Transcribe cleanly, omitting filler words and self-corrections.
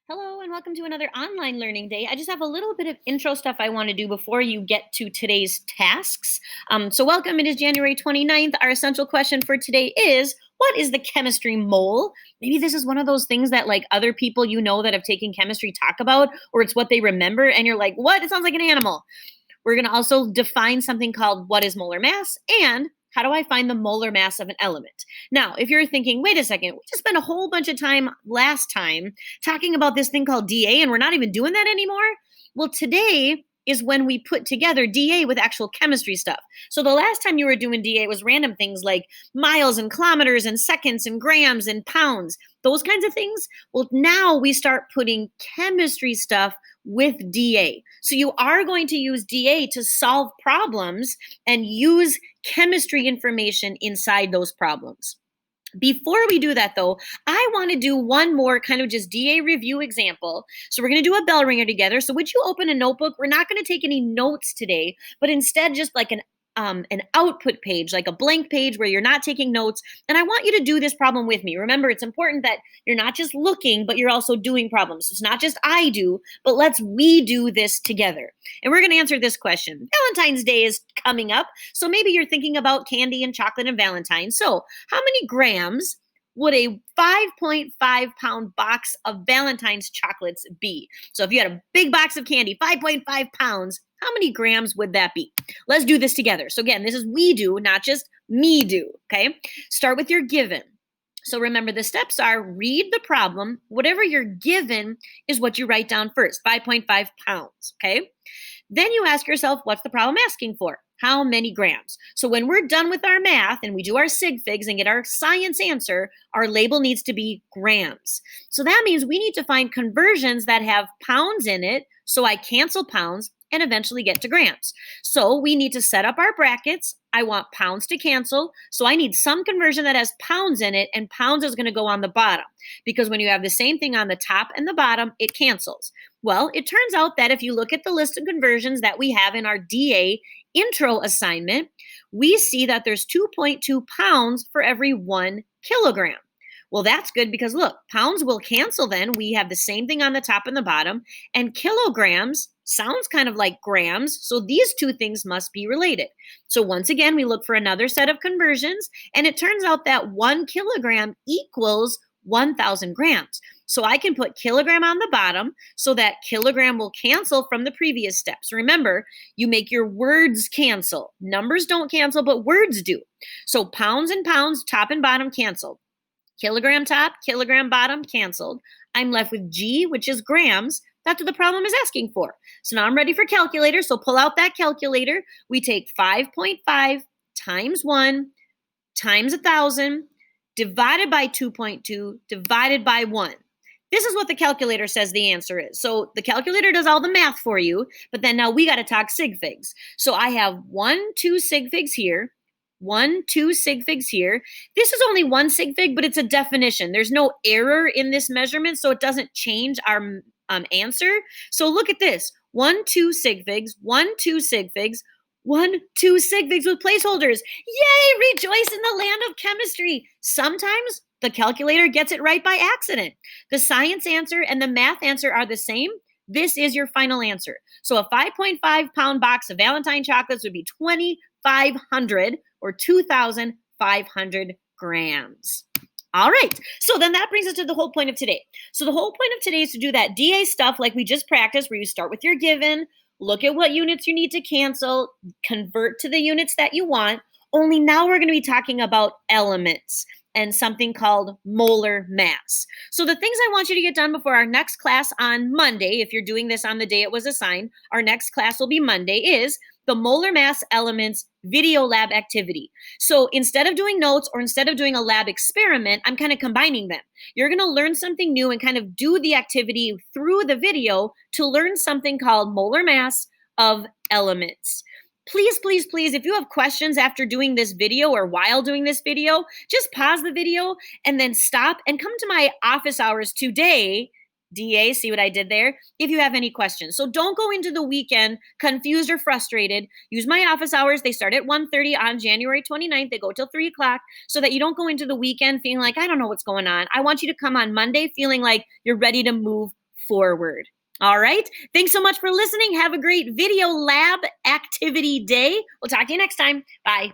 Hello and welcome to another online learning day. I just have a little bit of intro stuff I want to do before you get to today's tasks. So welcome, it is January 29th. Our essential question for today is, what is the chemistry mole? Maybe this is one of those things that like other people you know that have taken chemistry talk about, or it's what they remember and you're like, what? It sounds like an animal. We're going to also define something called what is molar mass and how do I find the molar mass of an element? Now, if you're thinking, wait a second, we just spent a whole bunch of time last time talking about this thing called dA and we're not even doing that anymore. Well, today is when we put together dA with actual chemistry stuff. So the last time you were doing dA, it was random things like miles and kilometers and seconds and grams and pounds, those kinds of things. Well, now we start putting chemistry stuff with dA. So you are going to use dA to solve problems and use chemistry information inside those problems. Before we do that, though, I want to do one more kind of just dA review example. So we're going to do a bell ringer together. So would you open a notebook? We're not going to take any notes today, but instead just like an output page, like a blank page where you're not taking notes. And I want you to do this problem with me. Remember, it's important that you're not just looking, but you're also doing problems. It's not just I do, but we do this together. And we're going to answer this question. Valentine's Day is coming up. So maybe you're thinking about candy and chocolate and Valentine's. So how many grams would a 5.5 pound box of Valentine's chocolates be? So if you had a big box of candy, 5.5 pounds, how many grams would that be? Let's do this together. So again, this is we do, not just me do, okay? Start with your given. So remember, the steps are read the problem. Whatever you're given is what you write down first, 5.5 pounds, okay? Then you ask yourself, what's the problem asking for? How many grams? So when we're done with our math and we do our sig figs and get our science answer, our label needs to be grams. So that means we need to find conversions that have pounds in it, so I cancel pounds and eventually get to grams. So we need to set up our brackets. I want pounds to cancel, so I need some conversion that has pounds in it, and pounds is going to go on the bottom, because when you have the same thing on the top and the bottom, it cancels. Well, it turns out that if you look at the list of conversions that we have in our dA intro assignment, we see that there's 2.2 pounds for every 1 kilogram. Well, that's good because look, pounds will cancel then. We have the same thing on the top and the bottom, and kilograms sounds kind of like grams, so these two things must be related. So once again, we look for another set of conversions, and it turns out that 1 kilogram equals 1,000 grams. So I can put kilogram on the bottom so that kilogram will cancel from the previous steps. Remember, you make your words cancel. Numbers don't cancel, but words do. So pounds and pounds, top and bottom canceled. Kilogram top, kilogram bottom canceled. I'm left with G, which is grams. That's what the problem is asking for. So now I'm ready for calculator. So pull out that calculator. We take 5.5 times 1 times 1,000 divided by 2.2 divided by 1. This is what the calculator says the answer is. So the calculator does all the math for you, but then now we got to talk sig figs. So I have 2 sig figs here. 2 sig figs here. This is only 1 sig fig, but it's a definition. There's no error in this measurement, so it doesn't change our answer. So look at this. 2 sig figs, 2 sig figs, 2 sig figs with placeholders. Yay! Rejoice in the land of chemistry. Sometimes the calculator gets it right by accident. The science answer and the math answer are the same. This is your final answer. So a 5.5 pound box of Valentine chocolates would be 2,500 or 2,500 grams. All right, so then that brings us to the whole point of today. So the whole point of today is to do that dA stuff like we just practiced, where you start with your given, look at what units you need to cancel, convert to the units that you want. Only now we're going to be talking about elements and something called molar mass. So the things I want you to get done before our next class on Monday, if you're doing this on the day it was assigned, our next class will be Monday, is the molar mass elements video lab activity. So instead of doing notes or instead of doing a lab experiment, I'm kind of combining them. You're going to learn something new and kind of do the activity through the video to learn something called molar mass of elements. Please, please, please, if you have questions after doing this video or while doing this video, just pause the video and then stop and come to my office hours today, dA, see what I did there, if you have any questions. So don't go into the weekend confused or frustrated. Use my office hours. They start at 1:30 on January 29th. They go till 3 o'clock so that you don't go into the weekend feeling like, I don't know what's going on. I want you to come on Monday feeling like you're ready to move forward. All right. Thanks so much for listening. Have a great video lab activity day. We'll talk to you next time. Bye.